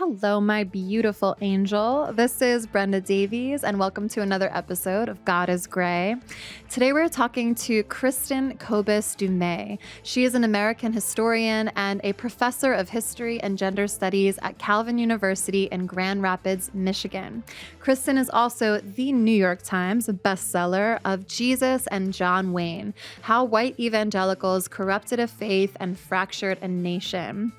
Hello, my beautiful angel. This is Brenda Davies, and welcome to another episode of God is Gray. Today, we're talking to Kristen Du Mez. She is an American historian and a professor of history and gender studies at Calvin University in Grand Rapids, Michigan. Kristen is also the New York Times bestseller of Jesus and John Wayne: How White Evangelicals Corrupted a Faith and Fractured a Nation.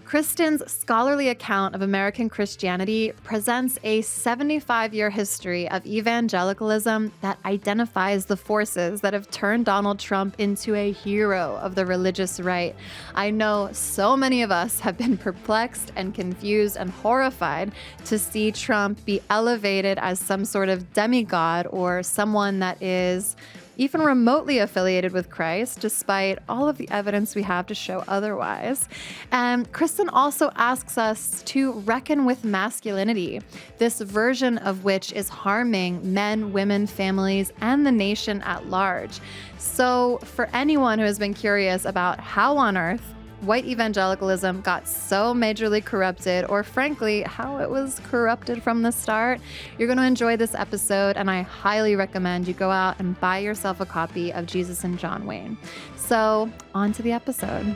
Kristen's scholarly account of American Christianity presents a 75-year history of evangelicalism that identifies the forces that have turned Donald Trump into a hero of the religious right. I know so many of us have been perplexed and confused and horrified to see Trump be elevated as some sort of demigod or someone that is even remotely affiliated with Christ, despite all of the evidence we have to show otherwise. And Kristen also asks us to reckon with masculinity, this version of which is harming men, women, families, and the nation at large. So for anyone who has been curious about how on earth white evangelicalism got so majorly corrupted, or frankly, how it was corrupted from the start, you're going to enjoy this episode, and I highly recommend you go out and buy yourself a copy of Jesus and John Wayne. So, on to the episode.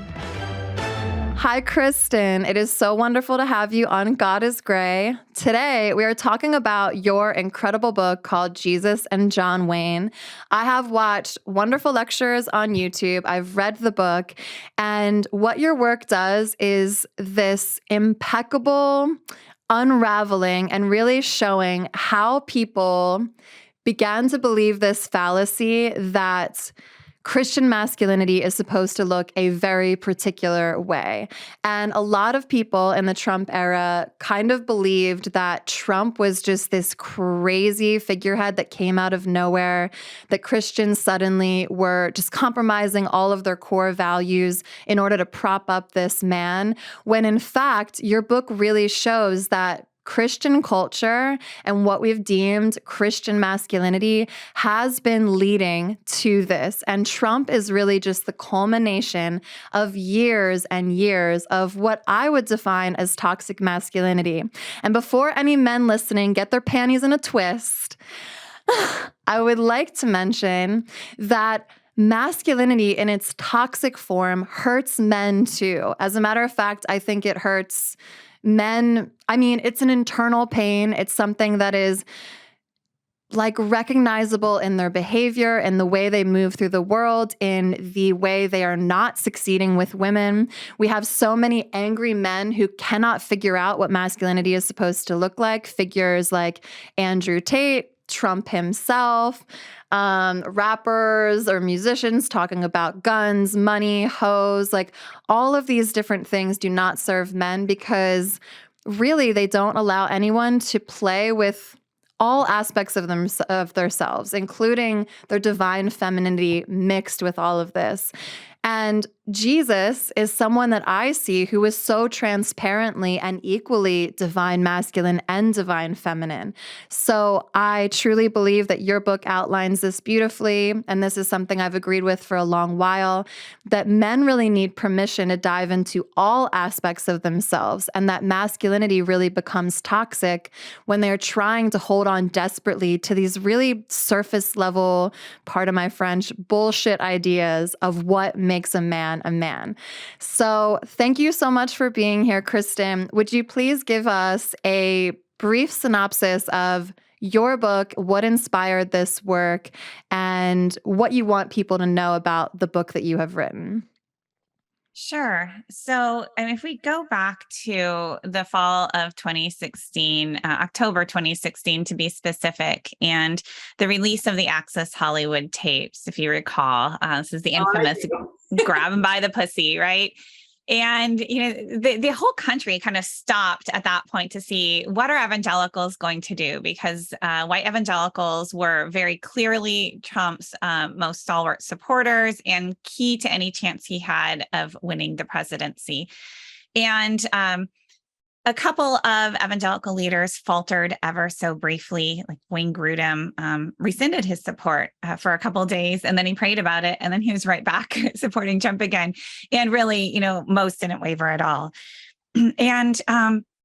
Hi, Kristen. It is so wonderful to have you on God is Gray. Today, we are talking about your incredible book called Jesus and John Wayne. I have watched wonderful lectures on YouTube. I've read the book, and what your work does is this impeccable unraveling and really showing how people began to believe this fallacy that Christian masculinity is supposed to look a very particular way. And a lot of people in the Trump era kind of believed that Trump was just this crazy figurehead that came out of nowhere, that Christians suddenly were just compromising all of their core values in order to prop up this man, when in fact, your book really shows that Christian culture and what we've deemed Christian masculinity has been leading to this. And Trump is really just the culmination of years and years of what I would define as toxic masculinity. And before any men listening get their panties in a twist, I would like to mention that masculinity in its toxic form hurts men too. As a matter of fact, I think it hurts men. I mean, it's an internal pain. It's something that is like recognizable in their behavior, in the way they move through the world, in the way they are not succeeding with women. We have so many angry men who cannot figure out what masculinity is supposed to look like. Figures like Andrew Tate, Trump himself, rappers or musicians talking about guns, money, hoes, like all of these different things do not serve men, because really they don't allow anyone to play with all aspects of themselves, including their divine femininity mixed with all of this. And Jesus is someone that I see who is so transparently and equally divine masculine and divine feminine. So I truly believe that your book outlines this beautifully, and this is something I've agreed with for a long while, that men really need permission to dive into all aspects of themselves, and that masculinity really becomes toxic when they're trying to hold on desperately to these really surface level, pardon my French, bullshit ideas of what makes a man a man. So thank you so much for being here, Kristen. Would you please give us a brief synopsis of your book, what inspired this work, and what you want people to know about the book that you have written? Sure. So, and if we go back to the fall of 2016, October 2016 to be specific, and the release of the Access Hollywood tapes, if you recall, this is the infamous grab 'em by the pussy, right? And, the whole country kind of stopped at that point to see what are evangelicals going to do, because white evangelicals were very clearly Trump's most stalwart supporters and key to any chance he had of winning the presidency. And a couple of evangelical leaders faltered ever so briefly, like Wayne Grudem rescinded his support for a couple of days, and then he prayed about it, and then he was right back supporting Trump again. And really, most didn't waver at all. And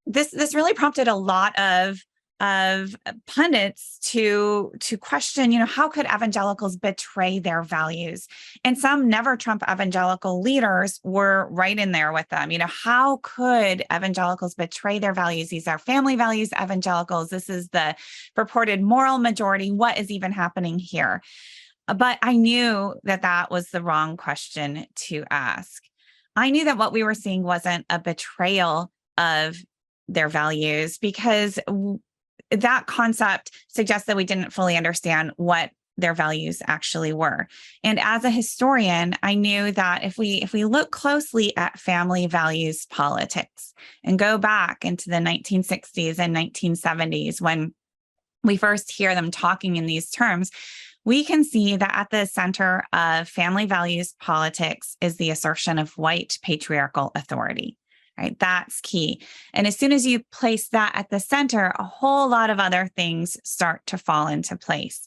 this really prompted a lot of pundits to question, how could evangelicals betray their values? And some never Trump evangelical leaders were right in there with them. How could evangelicals betray their values? These are family values evangelicals. This is the purported moral majority. What is even happening here? But I knew that was the wrong question to ask. I knew that what we were seeing wasn't a betrayal of their values, because that concept suggests that we didn't fully understand what their values actually were. And as a historian, I knew that if we look closely at family values politics and go back into the 1960s and 1970s, when we first hear them talking in these terms, we can see that at the center of family values politics is the assertion of white patriarchal authority. Right? That's key. And as soon as you place that at the center, a whole lot of other things start to fall into place.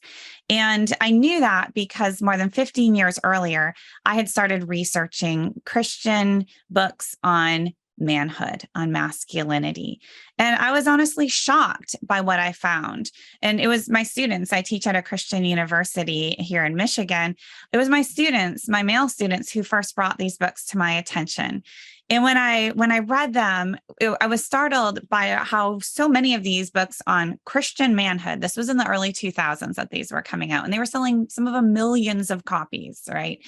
And I knew that because more than 15 years earlier, I had started researching Christian books on manhood, on masculinity. And I was honestly shocked by what I found. And it was my students. I teach at a Christian university here in Michigan. It was my students, my male students, who first brought these books to my attention. And when I read them, I was startled by how so many of these books on Christian manhood, this was in the early 2000s that these were coming out, and they were selling some of them millions of copies, right?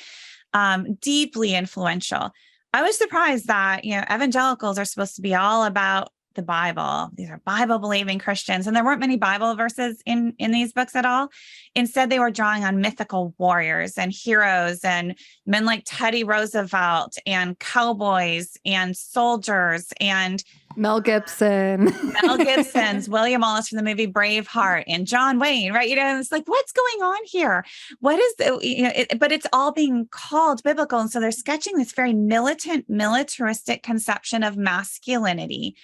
Deeply influential. I was surprised that, evangelicals are supposed to be all about the Bible. These are Bible-believing Christians, and there weren't many Bible verses in these books at all. Instead, they were drawing on mythical warriors and heroes and men like Teddy Roosevelt and cowboys and soldiers and Mel Gibson. Mel Gibson's William Wallace from the movie Braveheart and John Wayne, right? It's like, what's going on here? What is but it's all being called biblical. And so they're sketching this very militant, militaristic conception of masculinity,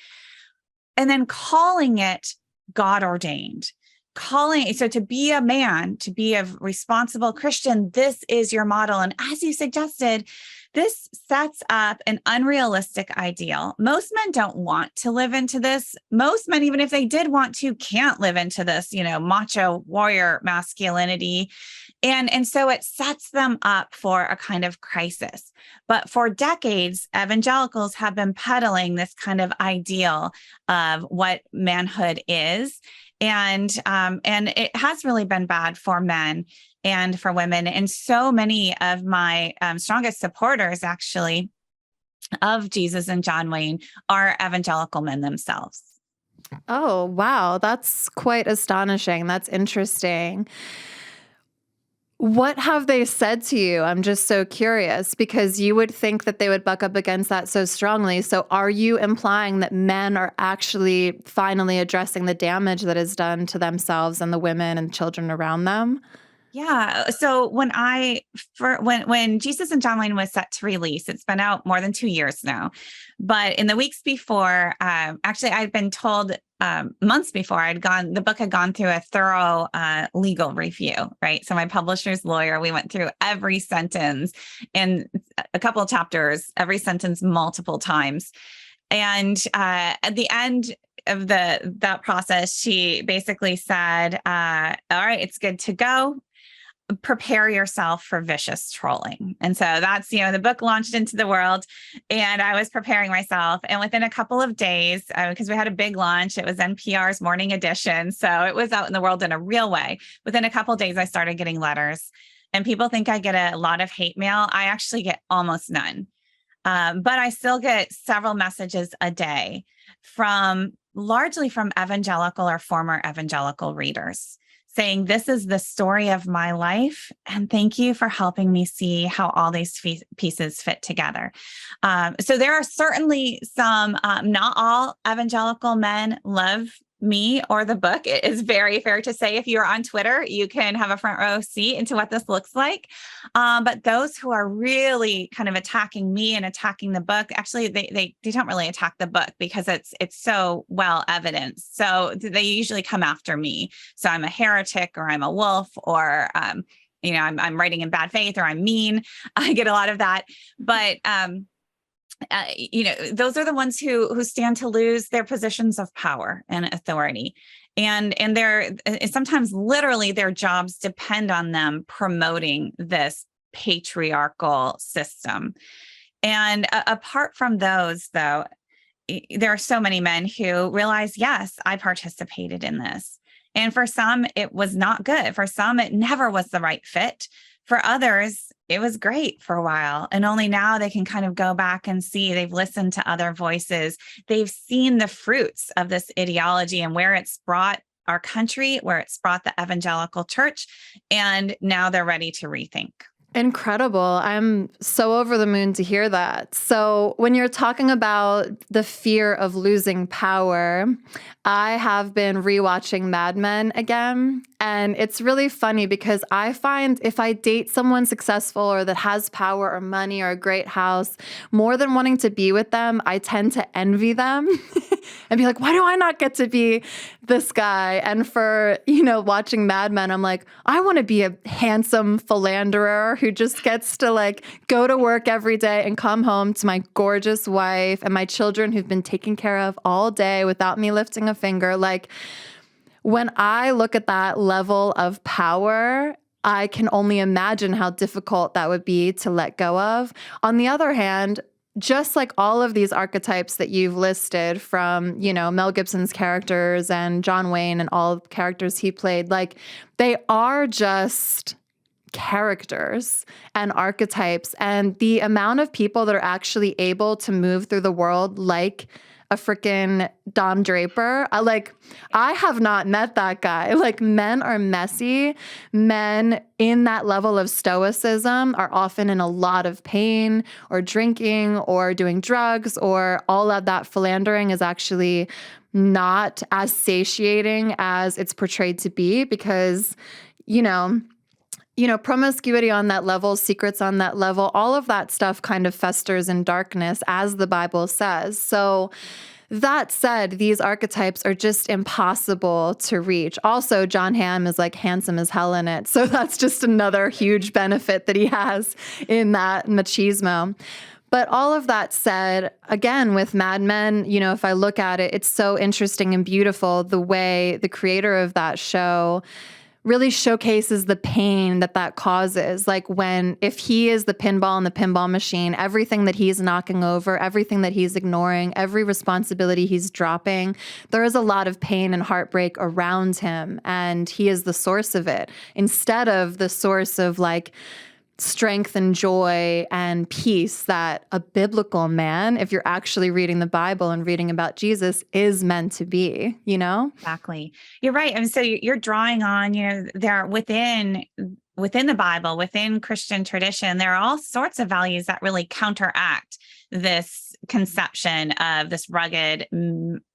and then calling it God ordained. So to be a man, to be a responsible Christian, this is your model. And as you suggested, this sets up an unrealistic ideal. Most men don't want to live into this. Most men, even if they did want to, can't live into this, macho warrior masculinity. And so it sets them up for a kind of crisis. But for decades, evangelicals have been peddling this kind of ideal of what manhood is. And it has really been bad for men and for women. And so many of my strongest supporters, actually, of Jesus and John Wayne are evangelical men themselves. Oh, wow. That's quite astonishing. That's interesting. What have they said to you? I'm just so curious, because you would think that they would buck up against that so strongly. So are you implying that men are actually finally addressing the damage that is done to themselves and the women and children around them? Yeah. So when Jesus and John Wayne was set to release, it's been out more than 2 years now. But in the weeks before, actually, I'd been told months before the book had gone through a thorough legal review, right? So my publisher's lawyer, we went through every sentence and a couple of chapters, every sentence multiple times. And at the end of that process, she basically said, all right, it's good to go. Prepare yourself for vicious trolling. And so that's, the book launched into the world, and I was preparing myself. And within a couple of days, because we had a big launch, it was NPR's morning edition. So it was out in the world in a real way. Within a couple of days, I started getting letters, and people think I get a lot of hate mail. I actually get almost none. But I still get several messages a day largely from evangelical or former evangelical readers, saying, this is the story of my life, and thank you for helping me see how all these pieces fit together. So there are certainly some, not all evangelical men love me or the book. It is very fair to say, if you're on Twitter, you can have a front row seat into what this looks like. But those who are really kind of attacking me and attacking the book, actually, they don't really attack the book because it's so well evidenced. So they usually come after me. So I'm a heretic, or I'm a wolf, or I'm writing in bad faith, or I'm mean. I get a lot of that. But those are the ones who stand to lose their positions of power and authority. And they're sometimes literally their jobs depend on them promoting this patriarchal system. And apart from those, though, there are so many men who realize, yes, I participated in this. And for some, it was not good. For some, it never was the right fit. For others, it was great for a while. And only now they can kind of go back and see they've listened to other voices. They've seen the fruits of this ideology and where it's brought our country, where it's brought the evangelical church. And now they're ready to rethink. Incredible. I'm so over the moon to hear that. So when you're talking about the fear of losing power, I have been rewatching Mad Men again. And it's really funny because I find if I date someone successful or that has power or money or a great house, more than wanting to be with them, I tend to envy them and be like, why do I not get to be this guy? And for, watching Mad Men, I'm like, I want to be a handsome philanderer who just gets to like go to work every day and come home to my gorgeous wife and my children who've been taken care of all day without me lifting a finger. Like, when I look at that level of power, I can only imagine how difficult that would be to let go of. On the other hand, just like all of these archetypes that you've listed from, Mel Gibson's characters and John Wayne and all the characters he played, like they are just characters and archetypes. And the amount of people that are actually able to move through the world like a freaking Don Draper. I have not met that guy. Like, men are messy. Men in that level of stoicism are often in a lot of pain or drinking or doing drugs, or all of that philandering is actually not as satiating as it's portrayed to be because, promiscuity on that level, secrets on that level, all of that stuff kind of festers in darkness, as the Bible says. So that said, these archetypes are just impossible to reach. Also, John Hamm is like handsome as hell in it. So that's just another huge benefit that he has in that machismo. But all of that said, again, with Mad Men, if I look at it, it's so interesting and beautiful the way the creator of that show really showcases the pain that causes. Like if he is the pinball in the pinball machine, everything that he's knocking over, everything that he's ignoring, every responsibility he's dropping, there is a lot of pain and heartbreak around him. And he is the source of it instead of the source of like strength and joy and peace that a biblical man, if you're actually reading the Bible and reading about Jesus, is meant to be, Exactly. You're right. And so you're drawing on, there within the Bible, within Christian tradition, there are all sorts of values that really counteract this conception of this rugged,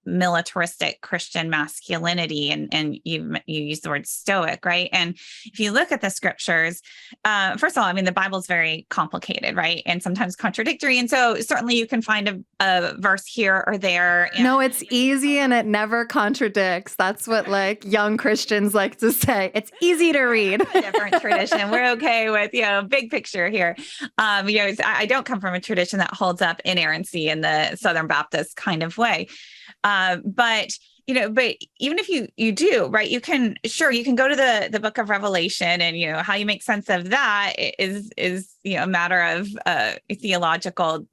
militaristic Christian masculinity. And you use the word stoic, right? And if you look at the scriptures, first of all, the Bible's very complicated, right? And sometimes contradictory. And so certainly you can find a verse here or there. No, it's easy and it never contradicts. That's what like young Christians like to say. It's easy to read. Different tradition. We're okay with, big picture here. I don't come from a tradition that holds up inerrancy in the Southern Baptist kind of way. But even if you do, right, you can go to the book of Revelation and, how you make sense of that is a matter of theological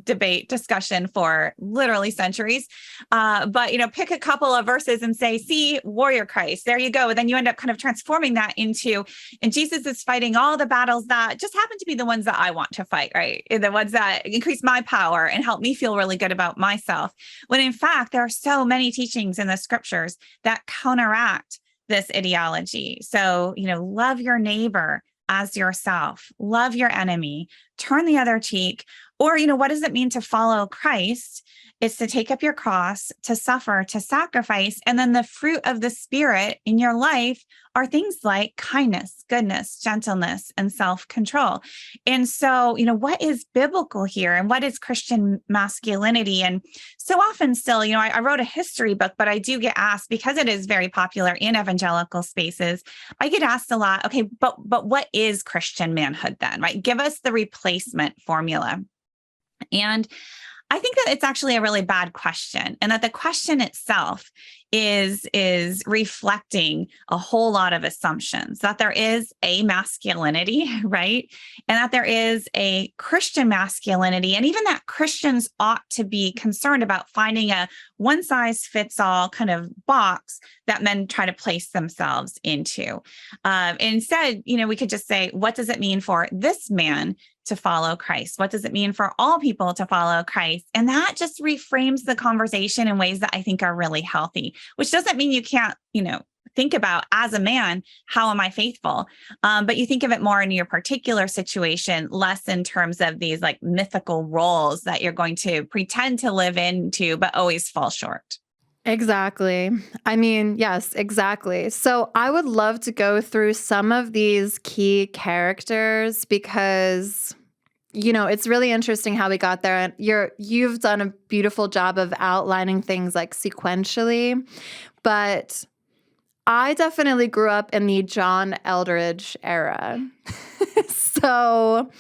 debate, discussion for literally centuries. But, pick a couple of verses and say, see, warrior Christ, there you go. And then you end up kind of transforming that into, and Jesus is fighting all the battles that just happen to be the ones that I want to fight, right? The ones that increase my power and help me feel really good about myself. When in fact, there are so many teachings in the scriptures that counteract this ideology. So, love your neighbor as yourself, love your enemy, turn the other cheek. Or, what does it mean to follow Christ? It's to take up your cross, to suffer, to sacrifice. And then the fruit of the Spirit in your life are things like kindness, goodness, gentleness, and self-control. And so, what is biblical here and what is Christian masculinity? And so often still, I wrote a history book, but I do get asked, because it is very popular in evangelical spaces, I get asked a lot, okay, but what is Christian manhood then, right? Give us the replacement formula. And I think that it's actually a really bad question, and that the question itself is reflecting a whole lot of assumptions, that there is a masculinity, right? And that there is a Christian masculinity, and even that Christians ought to be concerned about finding a one size fits all kind of box that men try to place themselves into. Instead, we could just say, what does it mean for this man to follow Christ? What does it mean for all people to follow Christ? And that just reframes the conversation in ways that I think are really healthy, which doesn't mean you can't, think about, as a man, how am I faithful? But you think of it more in your particular situation, less in terms of these like mythical roles that you're going to pretend to live into, but always fall short. Exactly. I mean, yes, exactly. So I would love to go through some of these key characters because it's really interesting how we got there, and you've done a beautiful job of outlining things like sequentially, but I definitely grew up in the John Eldredge era. So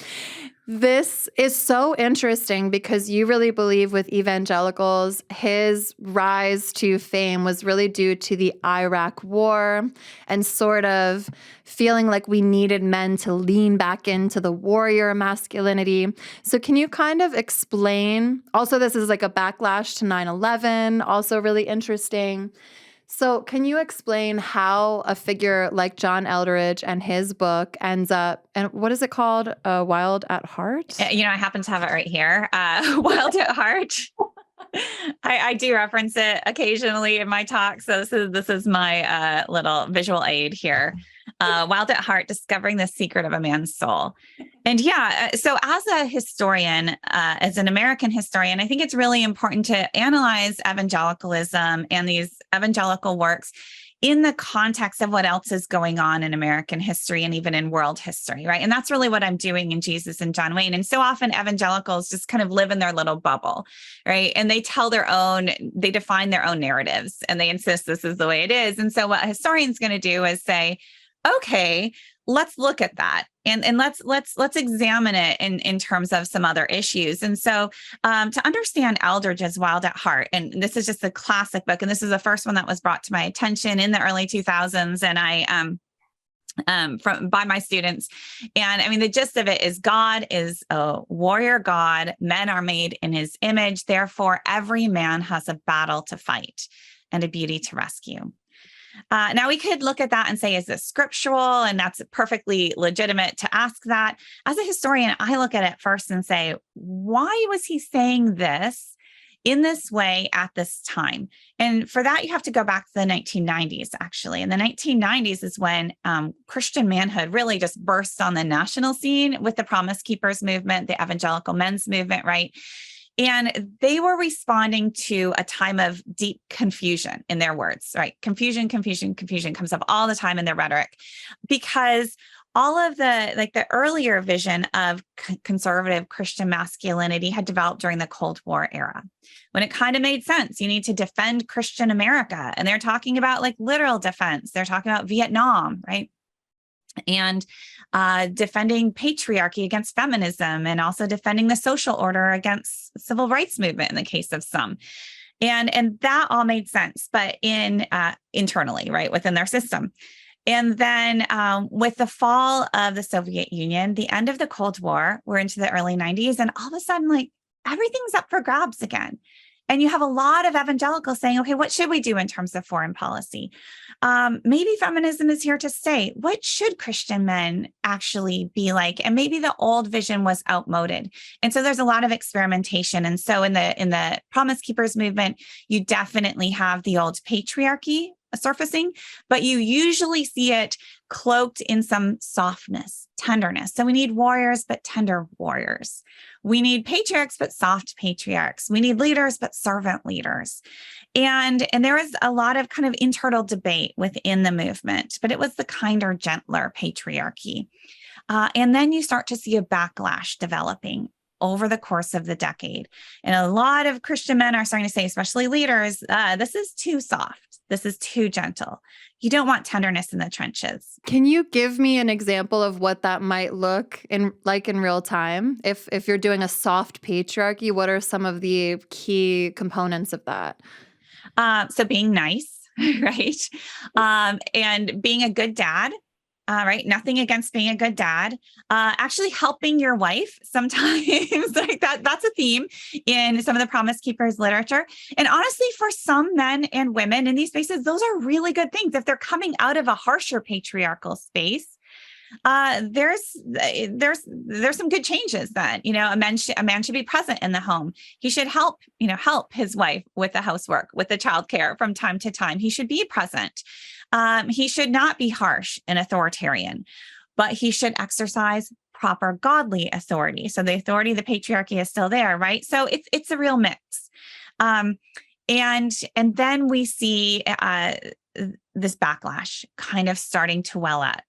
this is so interesting because you really believe with evangelicals, his rise to fame was really due to the Iraq War and sort of feeling like we needed men to lean back into the warrior masculinity. So can you kind of explain? Also, this is like a backlash to 9/11, also really interesting. So can you explain how a figure like John Eldredge and his book ends up, and what is it called? Wild at Heart? I happen to have it right here. Wild at Heart. I do reference it occasionally in my talk. So this is my little visual aid here. Wild at Heart, Discovering the Secret of a Man's Soul. And so as a historian, as an American historian, I think it's really important to analyze evangelicalism and these evangelical works in the context of what else is going on in American history and even in world history, right? And that's really what I'm doing in Jesus and John Wayne. And so often evangelicals just kind of live in their little bubble, right? And they define their own narratives, and they insist this is the way it is. And so what a historian's going to do is say, okay, let's look at that and let's examine it in terms of some other issues. And so to understand Eldredge's Wild at Heart, and this is just a classic book, and this is the first one that was brought to my attention in the early 2000s, and by my students. And I mean, the gist of it is God is a warrior God. Men are made in his image. Therefore, every man has a battle to fight and a beauty to rescue. Now, we could look at that and say, is this scriptural? And that's perfectly legitimate to ask that. As a historian, I look at it first and say, why was he saying this in this way at this time? And for that, you have to go back to the 1990s, actually. In the 1990s is when Christian manhood really just burst on the national scene with the Promise Keepers movement, the evangelical men's movement, right? And they were responding to a time of deep confusion, in their words, right? Confusion comes up all the time in their rhetoric, because all of the earlier vision of conservative Christian masculinity had developed during the Cold War era, when it kind of made sense. You need to defend Christian America. And they're talking about like literal defense. They're talking about Vietnam, right? And defending patriarchy against feminism, and also defending the social order against civil rights movement in the case of some. And that all made sense, but internally, right, within their system. And then with the fall of the Soviet Union, the end of the Cold War, we're into the early 90s, and all of a sudden, like, everything's up for grabs again. And you have a lot of evangelicals saying, okay, what should we do in terms of foreign policy? Maybe feminism is here to stay. What should Christian men actually be like? And maybe the old vision was outmoded. And so there's a lot of experimentation. And so in the Promise Keepers movement, you definitely have the old patriarchy surfacing, but you usually see it cloaked in some softness, tenderness. So we need warriors, but tender warriors. We need patriarchs, but soft patriarchs. We need leaders, but servant leaders. And there was a lot of kind of internal debate within the movement, but it was the kinder, gentler patriarchy. And then you start to see a backlash developing over the course of the decade. And a lot of Christian men are starting to say, especially leaders, this is too soft. This is too gentle. You don't want tenderness in the trenches. Can you give me an example of what that might look in real time? If you're doing a soft patriarchy, what are some of the key components of that? So being nice, right? And being a good dad. Right. Nothing against being a good dad. Actually helping your wife sometimes like that's a theme in some of the Promise Keepers literature. And honestly, for some men and women in these spaces, those are really good things. If they're coming out of a harsher patriarchal space, there's some good changes that, a man should be present in the home. He should help his wife with the housework, with the childcare from time to time. He should be present. He should not be harsh and authoritarian, but he should exercise proper godly authority. So the authority of the patriarchy is still there, right? So it's a real mix. And then we see this backlash kind of starting to well up.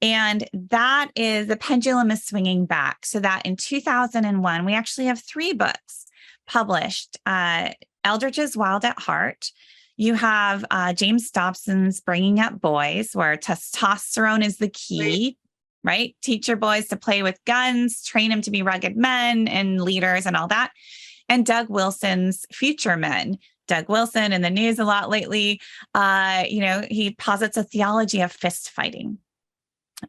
And that is the pendulum is swinging back, so that in 2001, we actually have 3 books published. Eldridge's Wild at Heart. You have James Dobson's Bringing Up Boys, where testosterone is the key, right? Teach your boys to play with guns, train them to be rugged men and leaders and all that. And Doug Wilson's Future Men. Doug Wilson in the news a lot lately. He posits a theology of fist fighting.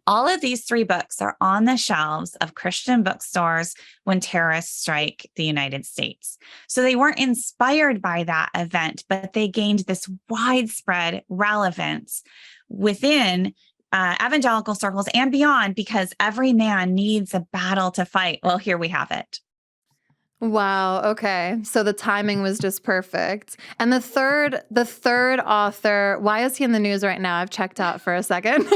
All of these 3 books are on the shelves of Christian bookstores when terrorists strike the United States. So they weren't inspired by that event, but they gained this widespread relevance within evangelical circles and beyond, because every man needs a battle to fight. Well, here we have it. Wow. Okay. So the timing was just perfect. And the third author, why is he in the news right now? I've checked out for a second.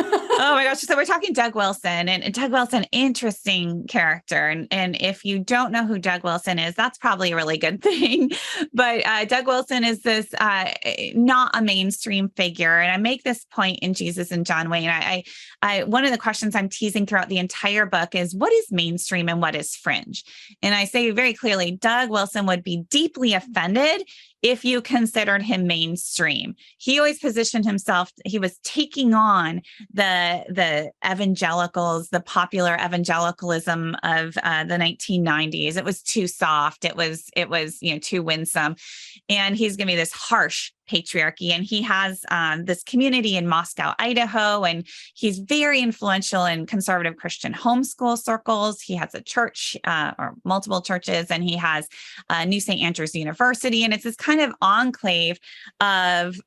Oh my gosh. So we're talking Doug Wilson, and Doug Wilson, interesting character. And if you don't know who Doug Wilson is, that's probably a really good thing. But Doug Wilson is this not a mainstream figure. And I make this point in Jesus and John Wayne. I one of the questions I'm teasing throughout the entire book is, what is mainstream and what is fringe? And I say very clearly, Doug Wilson would be deeply offended if you considered him mainstream. He always positioned himself, he was taking on the evangelicals, the popular evangelicalism of the 1990s. It was too soft. It was too winsome. And he's going to be this harsh patriarchy. And he has this community in Moscow, Idaho, and he's very influential in conservative Christian homeschool circles. He has a church or multiple churches, and he has New St. Andrews University. And it's this kind of enclave of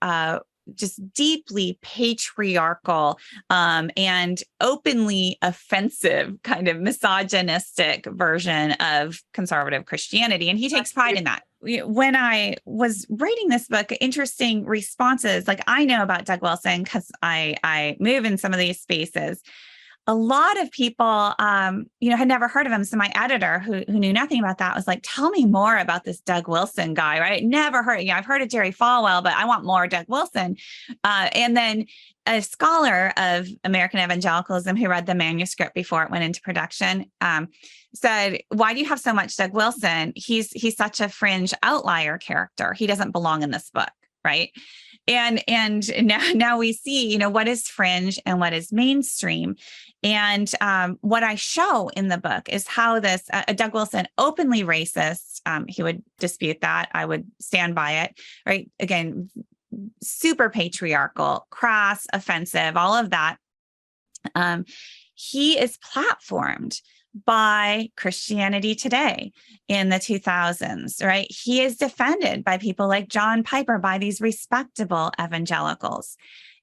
just deeply patriarchal and openly offensive kind of misogynistic version of conservative Christianity. And he takes pride in that. When I was writing this book, interesting responses, like I know about Doug Wilson because I move in some of these spaces. A lot of people, had never heard of him. So my editor, who knew nothing about that, was like, "Tell me more about this Doug Wilson guy." Right? Never heard. I've heard of Jerry Falwell, but I want more Doug Wilson. And then a scholar of American evangelicalism who read the manuscript before it went into production said, "Why do you have so much Doug Wilson? He's such a fringe outlier character. He doesn't belong in this book." Right. And now we see, what is fringe and what is mainstream. And what I show in the book is how this Doug Wilson, openly racist, he would dispute that. I would stand by it. Right. Again, super patriarchal, crass, offensive, all of that. He is platformed by Christianity Today in the 2000s, right? He is defended by people like John Piper, by these respectable evangelicals.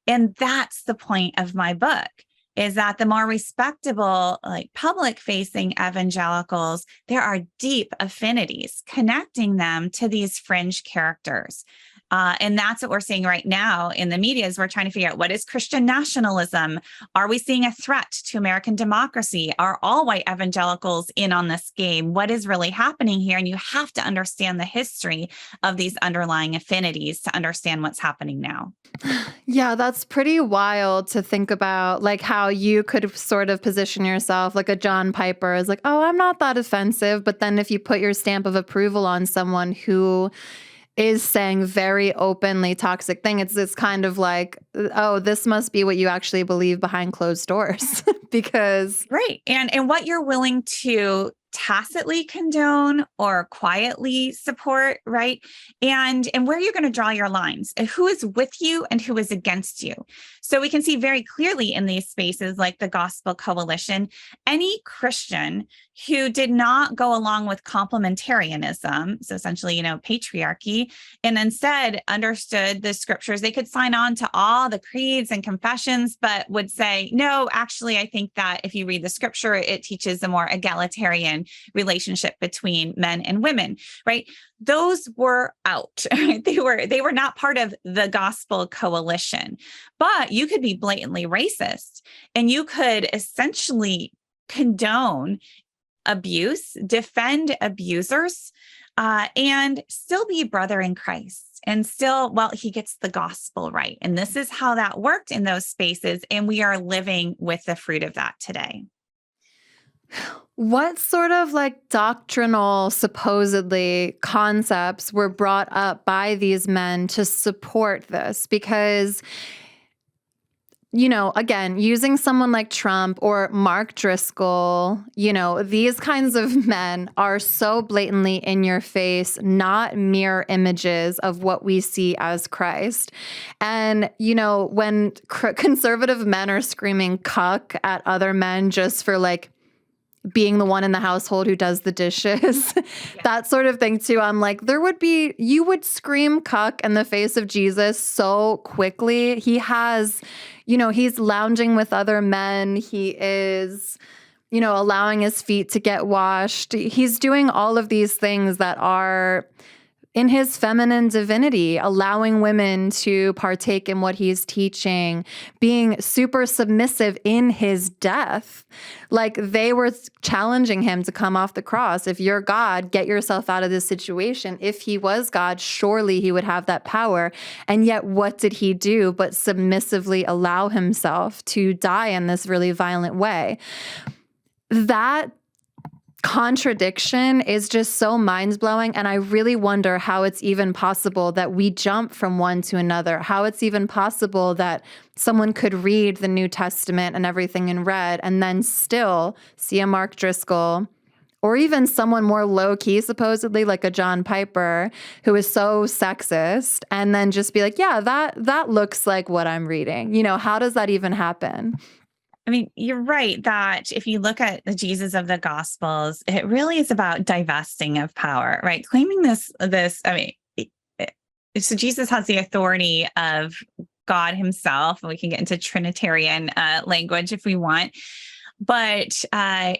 And that's the point of my book, is that the more respectable, like public-facing evangelicals, there are deep affinities connecting them to these fringe characters. And that's what we're seeing right now in the media, is we're trying to figure out, what is Christian nationalism? Are we seeing a threat to American democracy? Are all white evangelicals in on this game? What is really happening here? And you have to understand the history of these underlying affinities to understand what's happening now. Yeah, that's pretty wild to think about, like how you could sort of position yourself like a John Piper is like, "Oh, I'm not that offensive." But then if you put your stamp of approval on someone who is saying very openly toxic thing. It's this kind of like, oh, this must be what you actually believe behind closed doors because Right. And what you're willing to tacitly condone or quietly support, right? And where you're going to draw your lines, and who is with you and who is against you. So we can see very clearly in these spaces like the Gospel Coalition, any Christian who did not go along with complementarianism, so essentially, patriarchy, and instead understood the scriptures, they could sign on to all the creeds and confessions, but would say, no, actually, I think that if you read the scripture, it teaches a more egalitarian relationship between men and women, right? Those were out. They were not part of the Gospel Coalition. But you could be blatantly racist, and you could essentially condone abuse, defend abusers, and still be a brother in Christ. And still, well, he gets the gospel right. And this is how that worked in those spaces. And we are living with the fruit of that today. What sort of like doctrinal, supposedly, concepts were brought up by these men to support this? Because, again, using someone like Trump or Mark Driscoll, these kinds of men are so blatantly in your face, not mirror images of what we see as Christ. And, when conservative men are screaming cuck at other men just for like being the one in the household who does the dishes, that sort of thing too. I'm like, you would scream cuck in the face of Jesus so quickly. He has, he's lounging with other men. He is, allowing his feet to get washed. He's doing all of these things that are in his feminine divinity, allowing women to partake in what he's teaching, being super submissive in his death. Like they were challenging him to come off the cross. If you're God, get yourself out of this situation. If he was God, surely he would have that power. And yet what did he do but submissively allow himself to die in this really violent way? That contradiction is just so mind-blowing, and I really wonder how it's even possible that we jump from one to another, how it's even possible that someone could read the New Testament and everything in red and then still see a Mark Driscoll or even someone more low-key, supposedly, like a John Piper, who is so sexist, and then just be like, yeah, that looks like what I'm reading. How does that even happen? I mean, you're right that if you look at the Jesus of the Gospels, it really is about divesting of power, right? Claiming so Jesus has the authority of God himself, and we can get into Trinitarian language if we want. But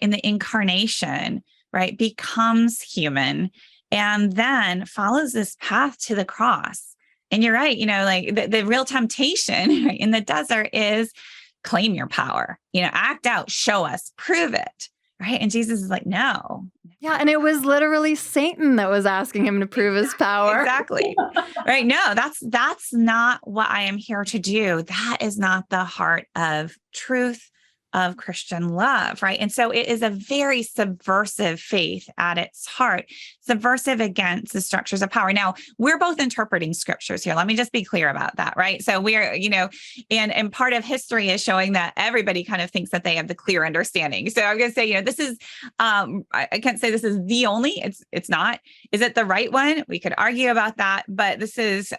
in the incarnation, right, becomes human and then follows this path to the cross. And you're right, like the real temptation right, in the desert is claim your power, act out, show us, prove it. Right. And Jesus is like, no. Yeah. And it was literally Satan that was asking him to prove his power. Exactly. Right. No, that's not what I am here to do. That is not the heart of truth, of Christian love, right? And so it is a very subversive faith at its heart, subversive against the structures of power. Now, we're both interpreting scriptures here. Let me just be clear about that, right? So we're, and part of history is showing that everybody kind of thinks that they have the clear understanding. So I'm going to say, this is, I can't say this is the only, it's not. Is it the right one? We could argue about that, but this is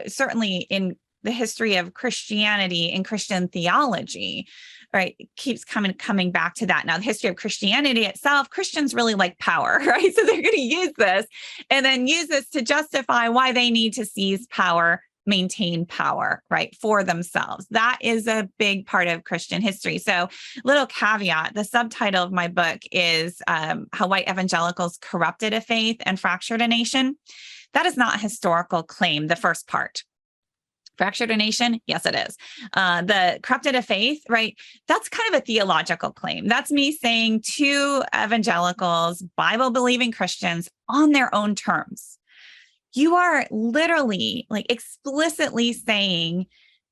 certainly in the history of Christianity and Christian theology, right? It keeps coming back to that. Now, the history of Christianity itself, Christians really like power, right? So they're going to use this and then use this to justify why they need to seize power, maintain power, right, for themselves. That is a big part of Christian history. So little caveat, the subtitle of my book is How White Evangelicals Corrupted a Faith and Fractured a Nation. That is not a historical claim, the first part. Fractured a nation? Yes, it is. The corrupted a faith, right? That's kind of a theological claim. That's me saying to evangelicals, Bible-believing Christians on their own terms. You are literally, like explicitly saying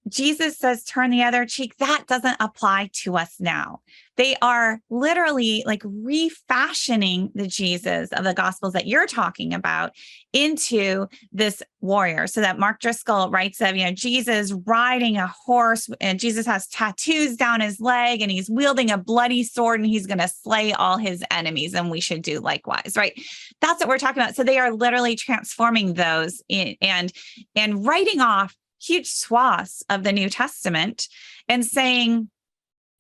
Jesus says, turn the other cheek. That doesn't apply to us now. They are literally like refashioning the Jesus of the Gospels that you're talking about into this warrior. So that Mark Driscoll writes of, Jesus riding a horse, and Jesus has tattoos down his leg, and he's wielding a bloody sword, and he's going to slay all his enemies. And we should do likewise, right? That's what we're talking about. So they are literally transforming those and writing off huge swaths of the New Testament and saying,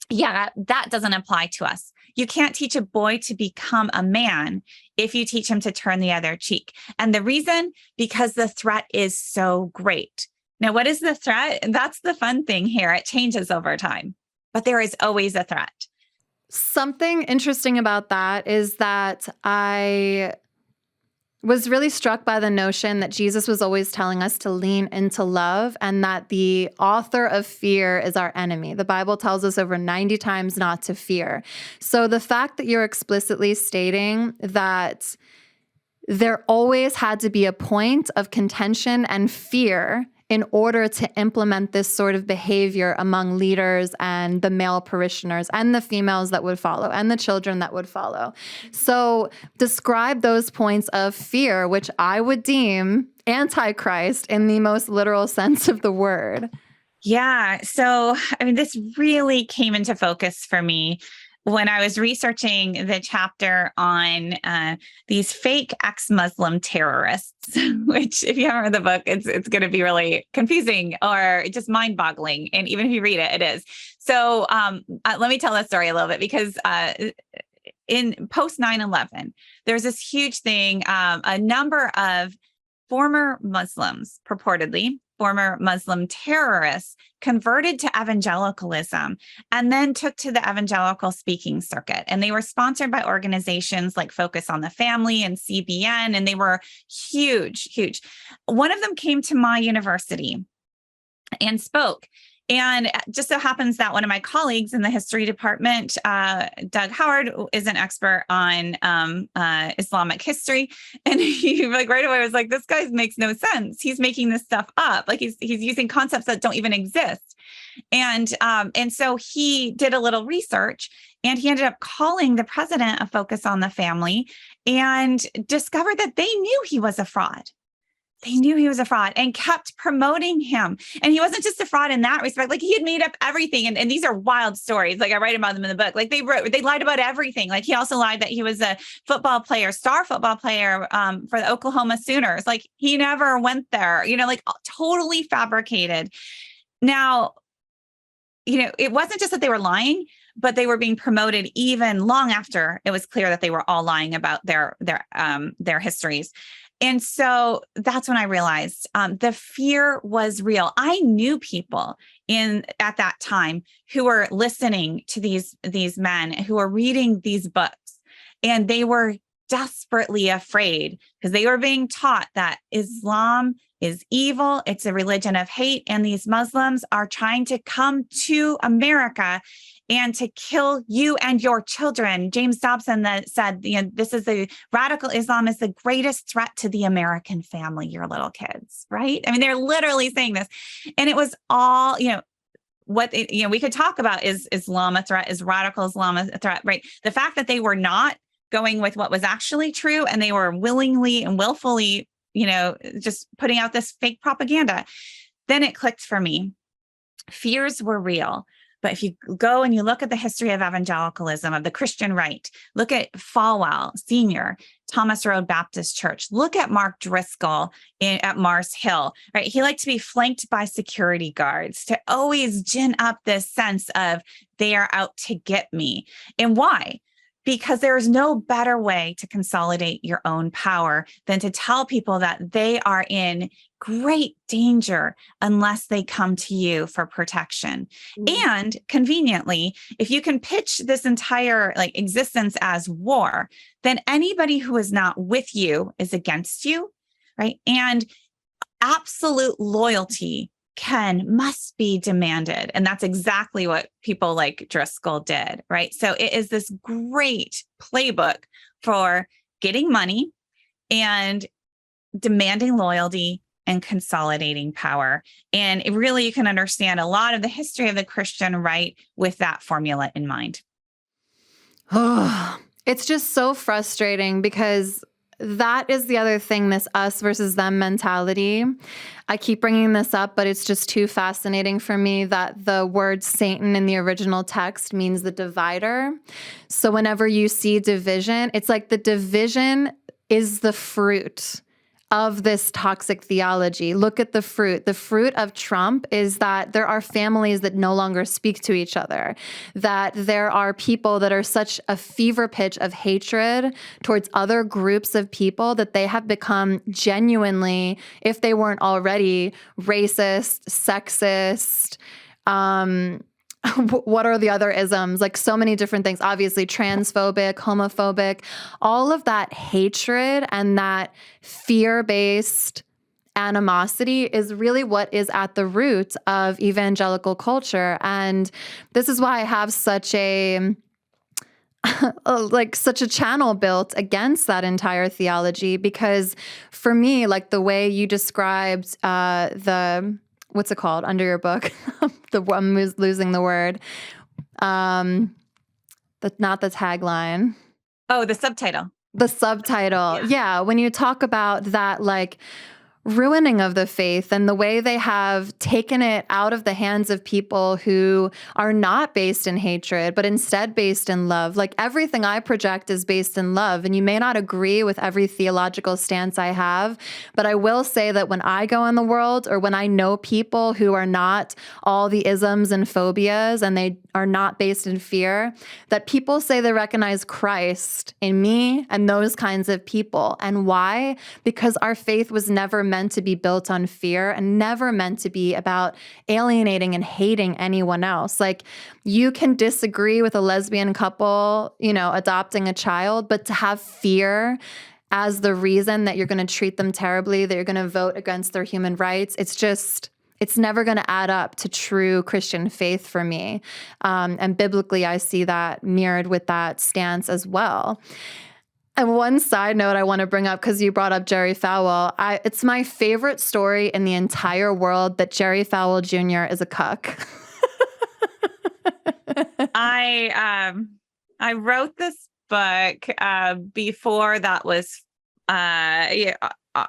yeah, that doesn't apply to us. You can't teach a boy to become a man if you teach him to turn the other cheek. And the reason, because the threat is so great. Now, what is the threat? That's the fun thing here. It changes over time, but there is always a threat. Something interesting about that is that I was really struck by the notion that Jesus was always telling us to lean into love, and that the author of fear is our enemy. The Bible tells us over 90 times not to fear. So the fact that you're explicitly stating that there always had to be a point of contention and fear in order to implement this sort of behavior among leaders and the male parishioners and the females that would follow and the children that would follow. So describe those points of fear, which I would deem antichrist in the most literal sense of the word. Yeah. So, this really came into focus for me when I was researching the chapter on these fake ex-Muslim terrorists, which if you haven't read the book, it's going to be really confusing or just mind-boggling. And even if you read it, it is. So let me tell that story a little bit, because in post 9/11, there's this huge thing, a number of former Muslims, purportedly, former Muslim terrorists converted to evangelicalism and then took to the evangelical speaking circuit. And they were sponsored by organizations like Focus on the Family and CBN, and they were huge, huge. One of them came to my university and spoke. And it just so happens that one of my colleagues in the history department, Doug Howard, is an expert on Islamic history. And he right away was like, this guy makes no sense. He's making this stuff up. Like he's using concepts that don't even exist. And so he did a little research, and he ended up calling the president of Focus on the Family and discovered that they knew he was a fraud. They knew he was a fraud and kept promoting him. And he wasn't just a fraud in that respect. Like he had made up everything. And these are wild stories. Like I write about them in the book. Like they lied about everything. Like he also lied that he was a star football player for the Oklahoma Sooners. Like he never went there, like totally fabricated. Now, it wasn't just that they were lying, but they were being promoted even long after it was clear that they were all lying about their histories. And so that's when I realized the fear was real. I knew people at that time who were listening to these men who were reading these books, and they were desperately afraid because they were being taught that Islam is evil. It's a religion of hate. And these Muslims are trying to come to America and to kill you and your children. James Dobson that said, this is radical Islam is the greatest threat to the American family, your little kids, right? They're literally saying this. And it was all, what, we could talk about, is Islam a threat? Is radical Islam a threat, right? The fact that they were not going with what was actually true, and they were willingly and willfully, just putting out this fake propaganda, then it clicked for me. Fears were real. But if you go and you look at the history of evangelicalism, of the Christian right, look at Falwell Sr., Thomas Road Baptist Church, look at Mark Driscoll at Mars Hill, right? He liked to be flanked by security guards to always gin up this sense of they are out to get me. And why? Because there is no better way to consolidate your own power than to tell people that they are in great danger unless they come to you for protection. Mm-hmm. And conveniently, if you can pitch this entire existence as war, then anybody who is not with you is against you, right? And absolute loyalty must be demanded. And that's exactly what people like Driscoll did, right? So it is this great playbook for getting money and demanding loyalty and consolidating power. And it really, you can understand a lot of the history of the Christian right with that formula in mind. Oh, it's just so frustrating because that is the other thing, this us versus them mentality. I keep bringing this up, but it's just too fascinating for me that the word Satan in the original text means the divider. So whenever you see division, it's like the division is the fruit of this toxic theology. Look at the fruit. The fruit of Trump is that there are families that no longer speak to each other, that there are people that are such a fever pitch of hatred towards other groups of people that they have become genuinely, if they weren't already, racist, sexist, what are the other isms? Like so many different things, obviously transphobic, homophobic, all of that hatred and that fear-based animosity is really what is at the root of evangelical culture. And this is why I have such a such a channel built against that entire theology, because for me, like the way you described what's it called under your book? I'm losing the word. Not the tagline. Oh, the subtitle. The subtitle. Yeah. When you talk about that, like ruining of the faith and the way they have taken it out of the hands of people who are not based in hatred, but instead based in love. Like everything I project is based in love. And you may not agree with every theological stance I have, but I will say that when I go in the world, or when I know people who are not all the isms and phobias and they are not based in fear, that people say they recognize Christ in me and those kinds of people. And why? Because our faith was never meant to be built on fear and never meant to be about alienating and hating anyone else. Like you can disagree with a lesbian couple, adopting a child, but to have fear as the reason that you're going to treat them terribly, that you're going to vote against their human rights, it's never going to add up to true Christian faith for me. And biblically, I see that mirrored with that stance as well. And one side note I want to bring up, because you brought up Jerry Falwell, it's my favorite story in the entire world that Jerry Falwell Jr. is a cuck. I wrote this book before that was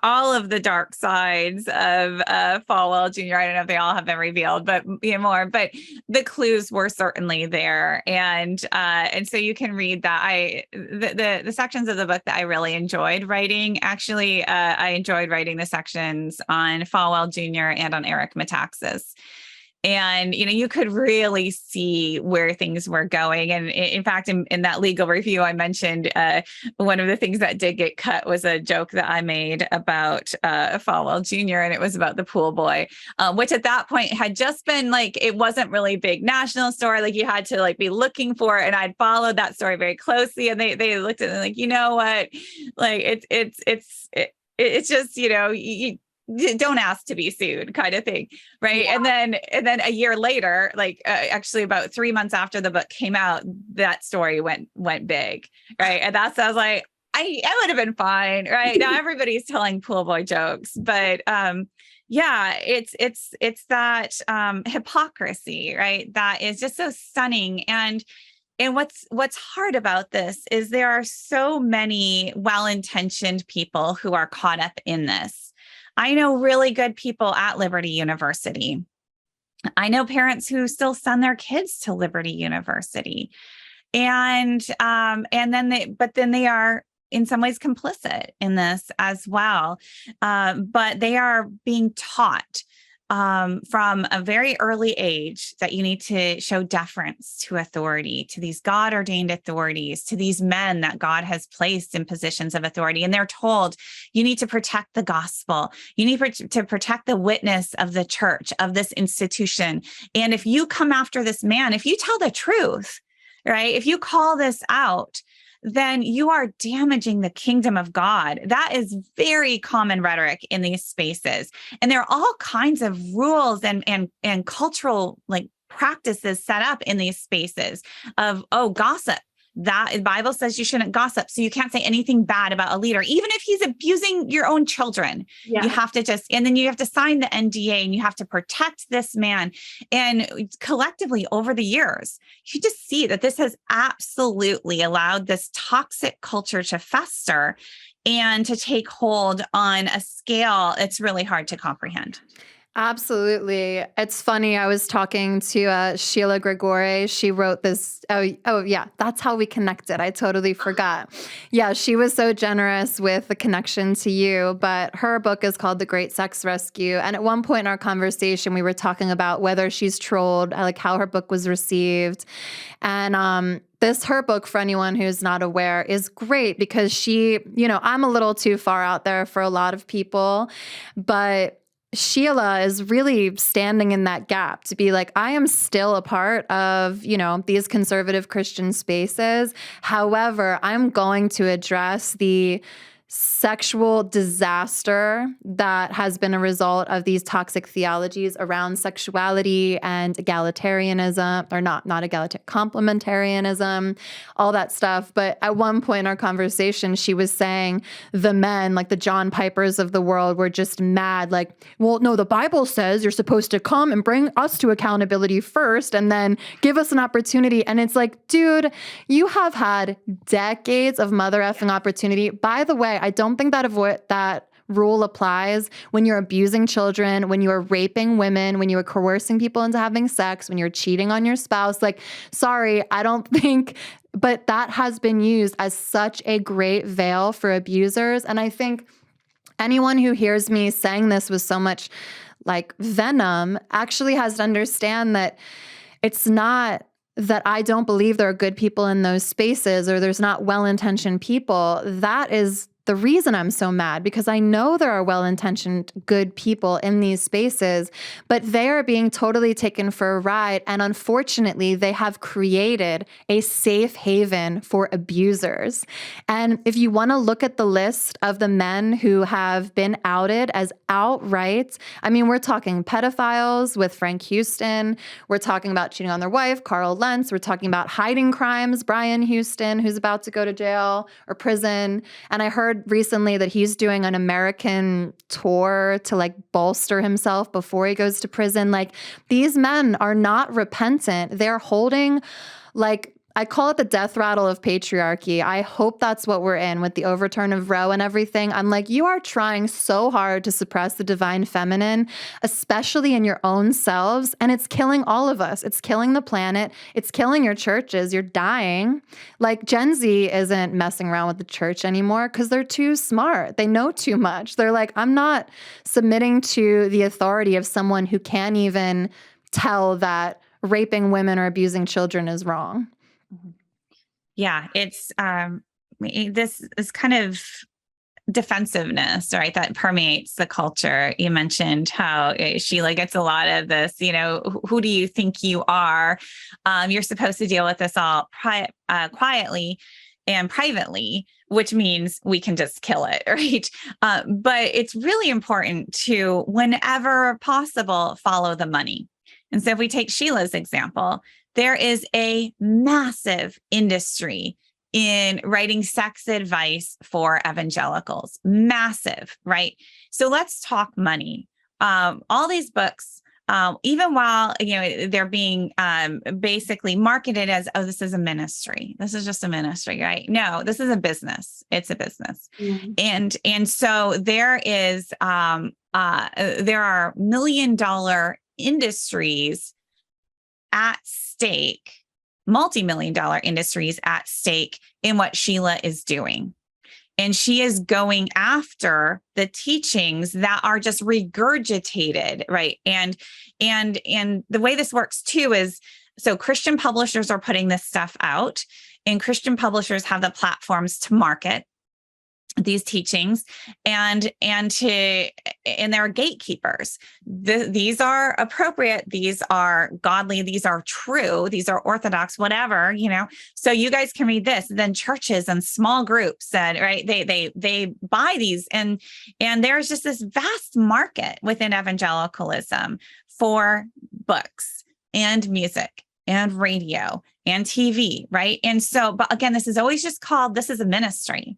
all of the dark sides of Falwell Jr. I don't know if they all have been revealed, but more. But the clues were certainly there, and so you can read that. The sections of the book that I really enjoyed writing. Actually, I enjoyed writing the sections on Falwell Jr. and on Eric Metaxas. And, you could really see where things were going. And in fact, in that legal review, I mentioned one of the things that did get cut was a joke that I made about Falwell Jr. And it was about the pool boy, which at that point had just been it wasn't really a big national story. Like you had to be looking for it. And I'd followed that story very closely. And they looked at it you know what, it's just, you don't ask to be sued kind of thing. Right. Yeah. And then a year later, actually about 3 months after the book came out, that story went big. Right. And I was like, I would have been fine. Right. Now everybody's telling pool boy jokes, but it's that hypocrisy, right? That is just so stunning. And what's hard about this is there are so many well-intentioned people who are caught up in this. I know really good people at Liberty University. I know parents who still send their kids to Liberty University, and then they are in some ways complicit in this as well. But they are being taught from a very early age that you need to show deference to authority, to these God-ordained authorities, to these men that God has placed in positions of authority. And they're told you need to protect the gospel. You need to protect the witness of the church, of this institution. And if you come after this man, if you tell the truth, right, if you call this out, then you are damaging the kingdom of God. That is very common rhetoric in these spaces. And there are all kinds of rules and cultural practices set up in these spaces of, gossip. that the Bible says you shouldn't gossip. So you can't say anything bad about a leader, even if he's abusing your own children. Yeah. You have to and then you have to sign the NDA and you have to protect this man. And collectively over the years, you just see that this has absolutely allowed this toxic culture to fester and to take hold on a scale it's really hard to comprehend. Absolutely. It's funny. I was talking to Sheila Gregore. She wrote this. Oh, yeah. That's how we connected. I totally forgot. Yeah, she was so generous with the connection to you. But her book is called The Great Sex Rescue. And at one point in our conversation, we were talking about whether she's trolled, like how her book was received. And her book, for anyone who's not aware, is great because she, I'm a little too far out there for a lot of people, but Sheila is really standing in that gap to be like, I am still a part of, these conservative Christian spaces. However, I'm going to address the sexual disaster that has been a result of these toxic theologies around sexuality and egalitarianism, or not egalitarian, complementarianism, all that stuff. But at one point in our conversation, she was saying the men, like the John Pipers of the world, were just mad. Like, well, no, the Bible says you're supposed to come and bring us to accountability first and then give us an opportunity. And it's like, dude, you have had decades of mother effing opportunity. By the way, I don't think that rule applies when you're abusing children, when you are raping women, when you are coercing people into having sex, when you're cheating on your spouse. Like, sorry, I don't think, but that has been used as such a great veil for abusers. And I think anyone who hears me saying this with so much like venom actually has to understand that it's not that I don't believe there are good people in those spaces or there's not well-intentioned people. That is the reason I'm so mad, because I know there are well-intentioned, good people in these spaces, but they are being totally taken for a ride. And unfortunately, they have created a safe haven for abusers. And if you want to look at the list of the men who have been outed as outright, I mean, we're talking pedophiles with Frank Houston. We're talking about cheating on their wife, Carl Lentz. We're talking about hiding crimes, Brian Houston, who's about to go to jail or prison. And I heard recently that he's doing an American tour to like bolster himself before he goes to prison. Like, these men are not repentant. They're holding, like, I call it the death rattle of patriarchy. I hope that's what we're in with the overturn of Roe and everything. I'm like, you are trying so hard to suppress the divine feminine, especially in your own selves. And it's killing all of us. It's killing the planet. It's killing your churches. You're dying. Like, Gen Z isn't messing around with the church anymore because they're too smart. They know too much. They're like, I'm not submitting to the authority of someone who can't even tell that raping women or abusing children is wrong. Yeah, it's this is kind of defensive-ness, right, that permeates the culture. You mentioned how Sheila gets a lot of this, who do you think you are? You're supposed to deal with this all quietly and privately, which means we can just kill it, right? But it's really important to, whenever possible, follow the money. And so if we take Sheila's example, there is a massive industry in writing sex advice for evangelicals. Massive, right? So let's talk money. All these books, even while they're being basically marketed as, oh, this is a ministry. This is just a ministry, right? No, this is a business. It's a business. Mm-hmm. And so there is there are $1 million industries at stake, multi-million-dollar industries at stake in what Sheila is doing. And she is going after the teachings that are just regurgitated, right? And the way this works too is, so Christian publishers are putting this stuff out, and Christian publishers have the platforms to market these teachings, and there are gatekeepers. These are appropriate. These are godly. These are true. These are orthodox, whatever, so you guys can read this. Then churches and small groups said, right, they buy these, and there's just this vast market within evangelicalism for books and music and radio and TV, right? And so, but again, this is always just called, this is a ministry.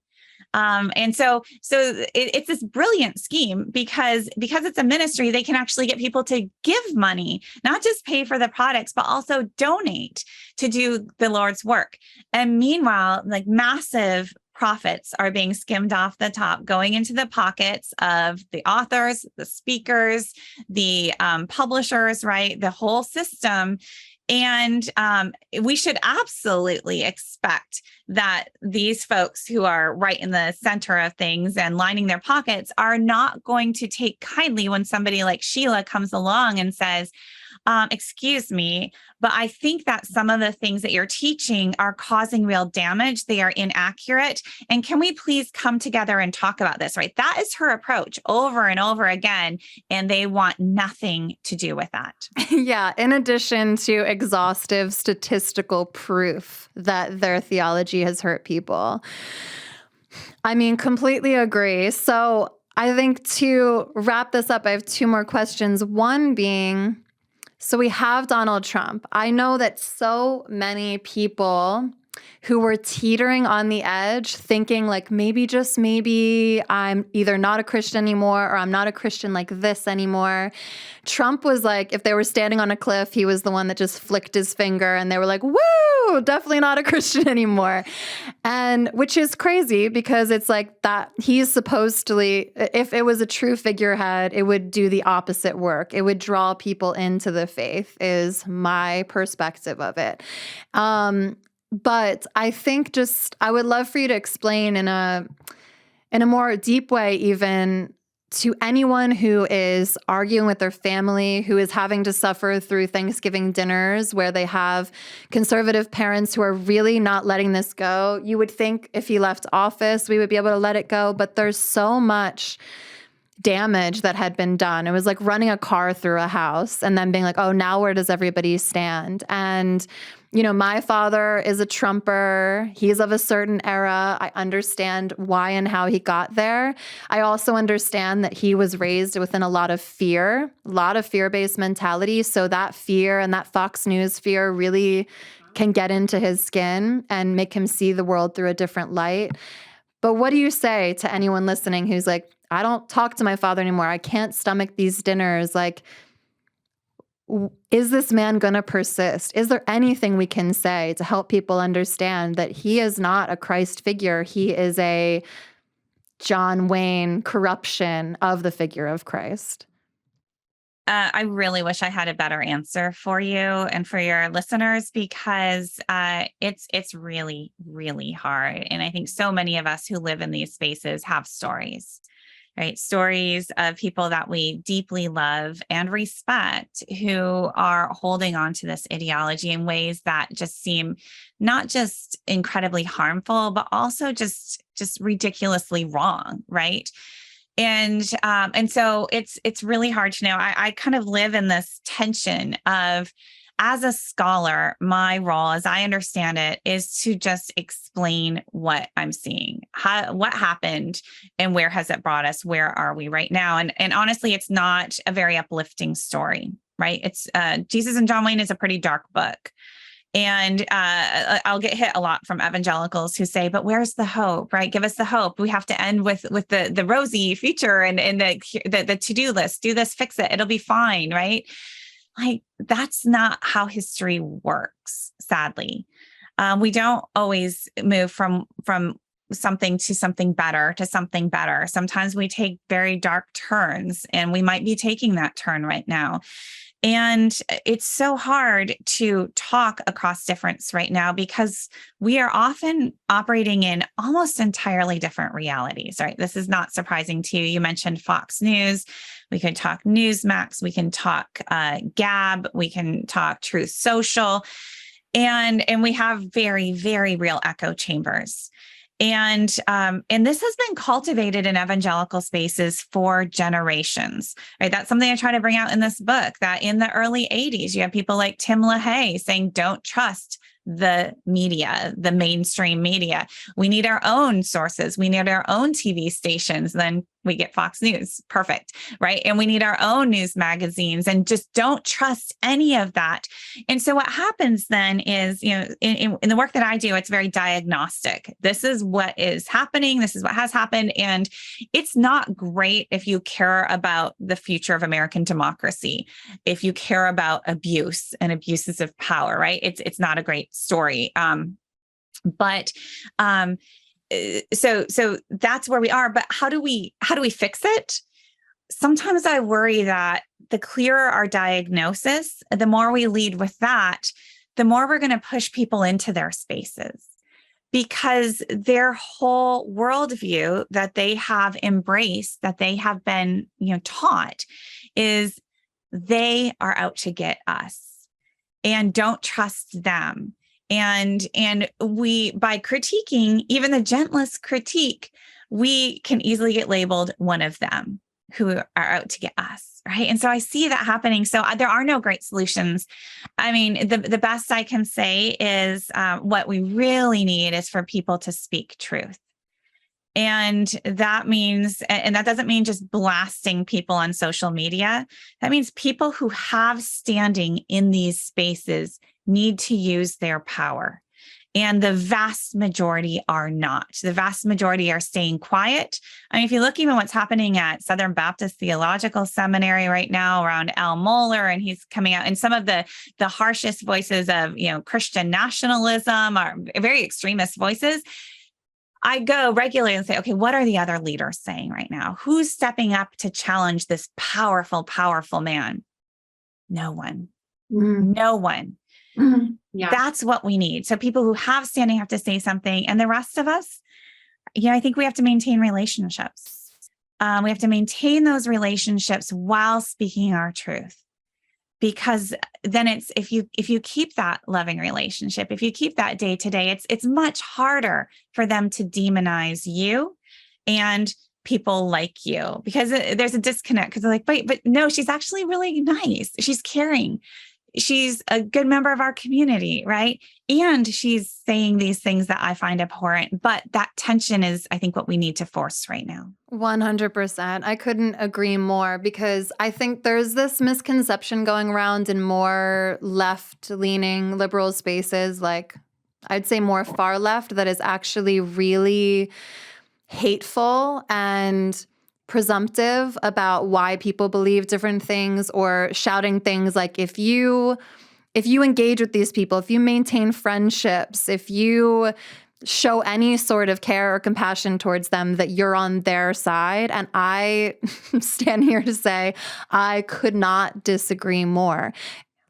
It's this brilliant scheme because it's a ministry, they can actually get people to give money, not just pay for the products, but also donate to do the Lord's work. And meanwhile, like massive profits are being skimmed off the top, going into the pockets of the authors, the speakers, the publishers, right? The whole system. And we should absolutely expect that these folks who are right in the center of things and lining their pockets are not going to take kindly when somebody like Sheila comes along and says, excuse me, but I think that some of the things that you're teaching are causing real damage. They are inaccurate. And can we please come together and talk about this, right? That is her approach over and over again. And they want nothing to do with that. Yeah. In addition to exhaustive statistical proof that their theology has hurt people. I mean, completely agree. So I think to wrap this up, I have two more questions. One being, so we have Donald Trump. I know that so many people who were teetering on the edge, thinking like maybe, just maybe, I'm either not a Christian anymore or I'm not a Christian like this anymore. Trump was like, if they were standing on a cliff, he was the one that just flicked his finger and they were like, woo, definitely not a Christian anymore. And which is crazy because it's like that he's supposedly, if it was a true figurehead, it would do the opposite work. It would draw people into the faith is my perspective of it. But I think I would love for you to explain in a more deep way, even to anyone who is arguing with their family, who is having to suffer through Thanksgiving dinners where they have conservative parents who are really not letting this go. You would think if he left office, we would be able to let it go, but there's so much damage that had been done. It was like running a car through a house and then being like, oh, now where does everybody stand? And my father is a Trumper. He's of a certain era. I understand why and how he got there. I also understand that he was raised within a lot of fear-based mentality. So that fear and that Fox News fear really can get into his skin and make him see the world through a different light. But what do you say to anyone listening who's like, I don't talk to my father anymore. I can't stomach these dinners. Like, is this man going to persist? Is there anything we can say to help people understand that he is not a Christ figure? He is a John Wayne corruption of the figure of Christ. I really wish I had a better answer for you and for your listeners because it's really, really hard. And I think so many of us who live in these spaces have stories. Right? Stories of people that we deeply love and respect who are holding on to this ideology in ways that just seem not just incredibly harmful, but also just ridiculously wrong, right? And so it's really hard to know. I kind of live in this tension of, as a scholar, my role, as I understand it, is to just explain what I'm seeing, what happened, and where has it brought us? Where are we right now? And honestly, it's not a very uplifting story, right? It's Jesus and John Wayne is a pretty dark book. And I'll get hit a lot from evangelicals who say, but where's the hope, right? Give us the hope. We have to end with the rosy future and the to-do list. Do this, fix it. It'll be fine, right? Like, that's not how history works, sadly. We don't always move from something to something better to something better. Sometimes we take very dark turns, and we might be taking that turn right now. And it's so hard to talk across difference right now because we are often operating in almost entirely different realities, right? This is not surprising to you. You mentioned Fox News. We can talk Newsmax. We can talk Gab. We can talk Truth Social. And we have very, very real echo chambers. And this has been cultivated in evangelical spaces for generations, right? That's something I try to bring out in this book, that in the early 80s, you have people like Tim LaHaye saying, don't trust the media, the mainstream media. We need our own sources. We need our own TV stations. Then we get Fox News. Perfect. Right. And we need our own news magazines, and just don't trust any of that. And so what happens then is, in the work that I do, it's very diagnostic. This is what is happening. This is what has happened. And it's not great if you care about the future of American democracy, if you care about abuse and abuses of power, right? It's not a great story. So that's where we are. But how do we fix it? Sometimes I worry that the clearer our diagnosis, the more we lead with that, the more we're going to push people into their spaces, because their whole worldview that they have embraced, that they have been, taught, is they are out to get us, and don't trust them. And we, by critiquing, even the gentlest critique, we can easily get labeled one of them who are out to get us, right? And so I see that happening. So there are no great solutions. I mean, the best I can say is what we really need is for people to speak truth. And that means, and that doesn't mean just blasting people on social media. That means people who have standing in these spaces need to use their power. And the vast majority are not. The vast majority are staying quiet. I mean, if you look even what's happening at Southern Baptist Theological Seminary right now around Al Mohler, and he's coming out, and some of the harshest voices of, Christian nationalism, are very extremist voices. I go regularly and say, okay, what are the other leaders saying right now? Who's stepping up to challenge this powerful, powerful man? No one. No one. Yeah. That's what we need. So people who have standing have to say something. And the rest of us, I think we have to maintain relationships. We have to maintain those relationships while speaking our truth. Because then it's, if you keep that loving relationship, if you keep that day to day, it's much harder for them to demonize you and people like you, because there's a disconnect, because they're like, wait, but no, she's actually really nice. She's caring. She's a good member of our community, right? And she's saying these things that I find abhorrent. But that tension is, I think, what we need to force right now. 100%. I couldn't agree more, because I think there's this misconception going around in more left-leaning liberal spaces, like I'd say more far left, that is actually really hateful and presumptive about why people believe different things, or shouting things like, if you engage with these people, if you maintain friendships, if you show any sort of care or compassion towards them, that you're on their side. And I stand here to say I could not disagree more.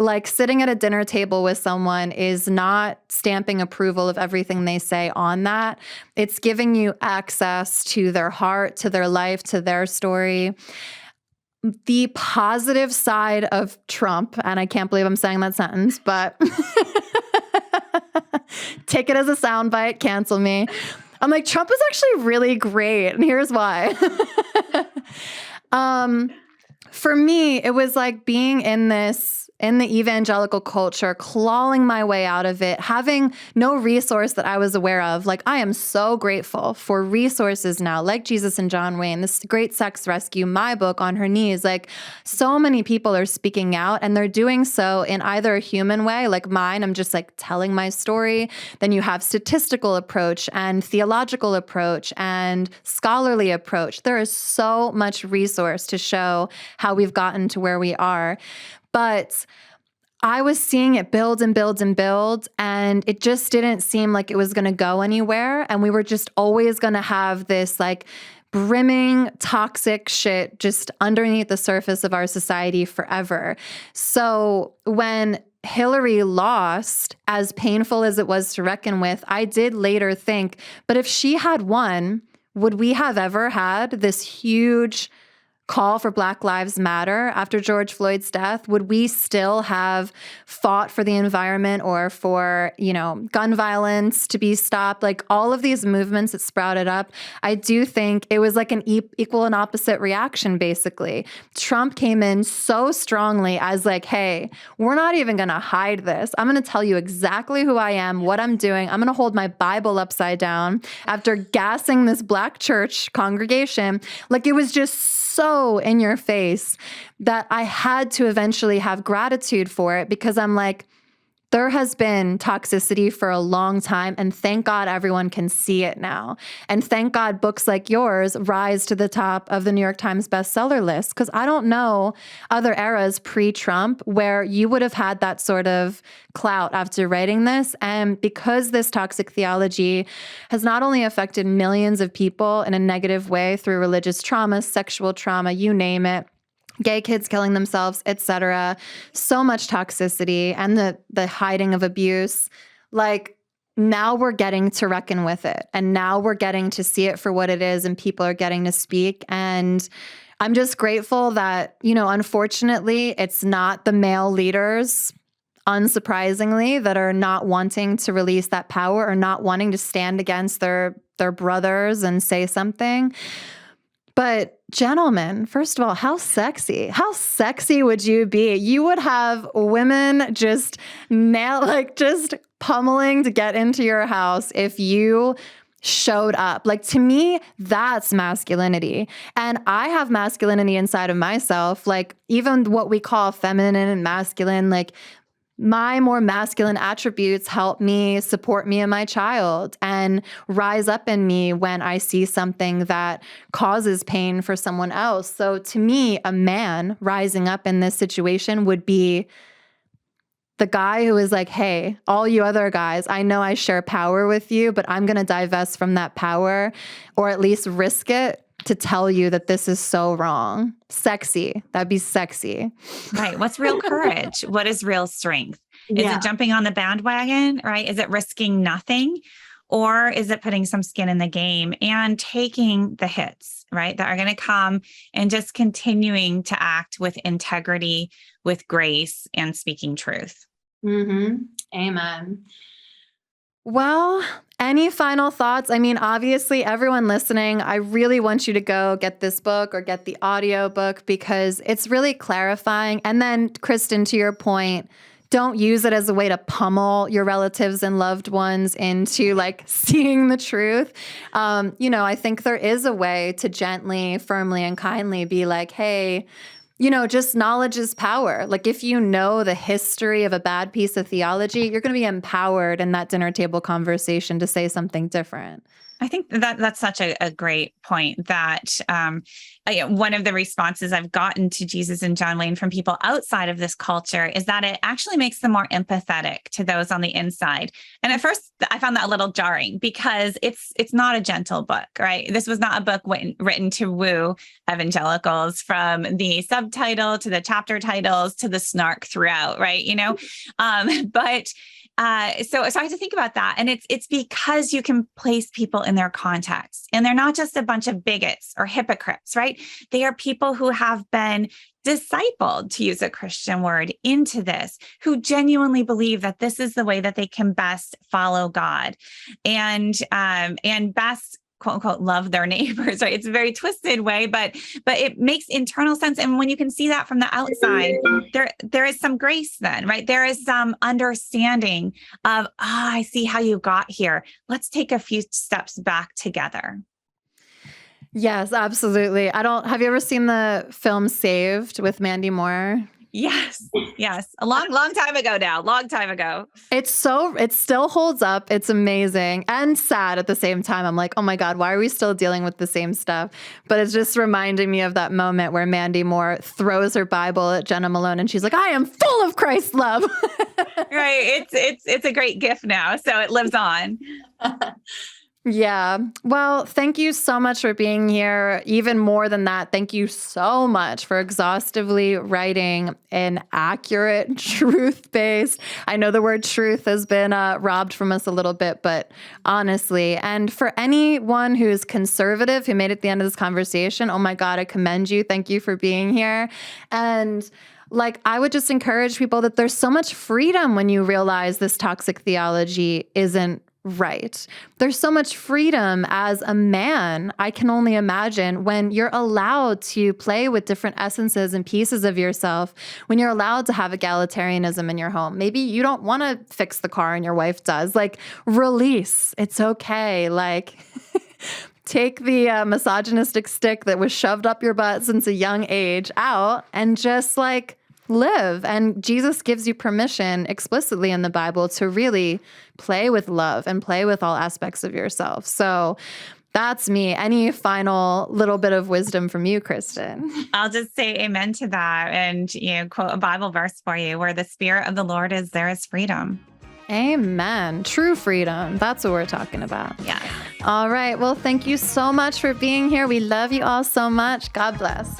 Like, sitting at a dinner table with someone is not stamping approval of everything they say on that. It's giving you access to their heart, to their life, to their story. The positive side of Trump, and I can't believe I'm saying that sentence, but take it as a soundbite, cancel me. I'm like, Trump is actually really great, and here's why. For me, it was like being in the evangelical culture, clawing my way out of it, having no resource that I was aware of. Like, I am so grateful for resources now, like Jesus and John Wayne, this great sex rescue, my book, On Her Knees. Like, so many people are speaking out, and they're doing so in either a human way, like mine, I'm just like telling my story. Then you have statistical approach and theological approach and scholarly approach. There is so much resource to show how we've gotten to where we are. But I was seeing it build and build and build, and it just didn't seem like it was going to go anywhere. And we were just always going to have this like brimming toxic shit just underneath the surface of our society forever. So when Hillary lost, as painful as it was to reckon with, I did later think, but if she had won, would we have ever had this huge call for Black Lives Matter after George Floyd's death? Would we still have fought for the environment or for, gun violence to be stopped? Like all of these movements that sprouted up, I do think it was like an equal and opposite reaction, basically. Trump came in so strongly as like, hey, we're not even going to hide this. I'm going to tell you exactly who I am, what I'm doing. I'm going to hold my Bible upside down after gassing this Black church congregation. Like it was just so in your face that I had to eventually have gratitude for it, because I'm like, there has been toxicity for a long time, and thank God everyone can see it now. And thank God books like yours rise to the top of the New York Times bestseller list, because I don't know other eras pre-Trump where you would have had that sort of clout after writing this. And because this toxic theology has not only affected millions of people in a negative way through religious trauma, sexual trauma, you name it, gay kids killing themselves, etc. So much toxicity and the hiding of abuse. Like now we're getting to reckon with it. And now we're getting to see it for what it is, and people are getting to speak. And I'm just grateful that, unfortunately, it's not the male leaders, unsurprisingly, that are not wanting to release that power or not wanting to stand against their brothers and say something. But gentlemen, first of all, how sexy would you be? You would have women just pummeling to get into your house if you showed up. Like, to me, that's masculinity. And I have masculinity inside of myself. Like, even what we call feminine and masculine, like, my more masculine attributes help me support me and my child and rise up in me when I see something that causes pain for someone else. So to me, a man rising up in this situation would be the guy who is like, hey, all you other guys, I know I share power with you, but I'm going to divest from that power, or at least risk it to tell you that this is so wrong. Sexy. That'd be sexy. Right. What's real courage? What is real strength? Is it jumping on the bandwagon, right? Is it risking nothing? Or is it putting some skin in the game and taking the hits, right, that are going to come, and just continuing to act with integrity, with grace, and speaking truth? Mm-hmm. Amen. Well, any final thoughts? I mean, obviously, everyone listening, I really want you to go get this book or get the audio book, because it's really clarifying. And then, Kristen, to your point, don't use it as a way to pummel your relatives and loved ones into like seeing the truth. I think there is a way to gently, firmly, and kindly be like, hey, just knowledge is power. Like if you know the history of a bad piece of theology, you're going to be empowered in that dinner table conversation to say something different. I think that's such a great point, that one of the responses I've gotten to Jesus and John Wayne from people outside of this culture is that it actually makes them more empathetic to those on the inside. And at first I found that a little jarring, because it's not a gentle book, right? This was not a book written to woo evangelicals, from the subtitle to the chapter titles to the snark throughout, right? So I had to think about that. And it's because you can place people in their context, and they're not just a bunch of bigots or hypocrites, right? They are people who have been discipled, to use a Christian word, into this, who genuinely believe that this is the way that they can best follow God and best, quote unquote, love their neighbors, right? It's a very twisted way, but it makes internal sense. And when you can see that from the outside, there is some grace then, right? There is some understanding of, I see how you got here. Let's take a few steps back together. Yes, absolutely. Have you ever seen the film Saved with Mandy Moore? Yes. A long time ago now. Long time ago. It still holds up. It's amazing and sad at the same time. I'm like, oh my God, why are we still dealing with the same stuff? But it's just reminding me of that moment where Mandy Moore throws her Bible at Jenna Malone and she's like, I am full of Christ's love. Right. It's a great gift now. So it lives on. Yeah. Well, thank you so much for being here. Even more than that, thank you so much for exhaustively writing an accurate, truth-based. I know the word truth has been robbed from us a little bit, but honestly, and for anyone who's conservative who made it to the end of this conversation, oh my God, I commend you. Thank you for being here. And like, I would just encourage people that there's so much freedom when you realize this toxic theology isn't right. There's so much freedom as a man, I can only imagine, when you're allowed to play with different essences and pieces of yourself, when you're allowed to have egalitarianism in your home. Maybe you don't want to fix the car and your wife does. Like, release. It's okay. Like, take the misogynistic stick that was shoved up your butt since a young age out and just like live. And Jesus gives you permission explicitly in the Bible to really play with love and play with all aspects of yourself. So that's me. Any final little bit of wisdom from you, Kristen? I'll just say amen to that and, quote a Bible verse for you: where the Spirit of the Lord is, there is freedom. Amen. True freedom. That's what we're talking about. Yeah. All right. Well, thank you so much for being here. We love you all so much. God bless.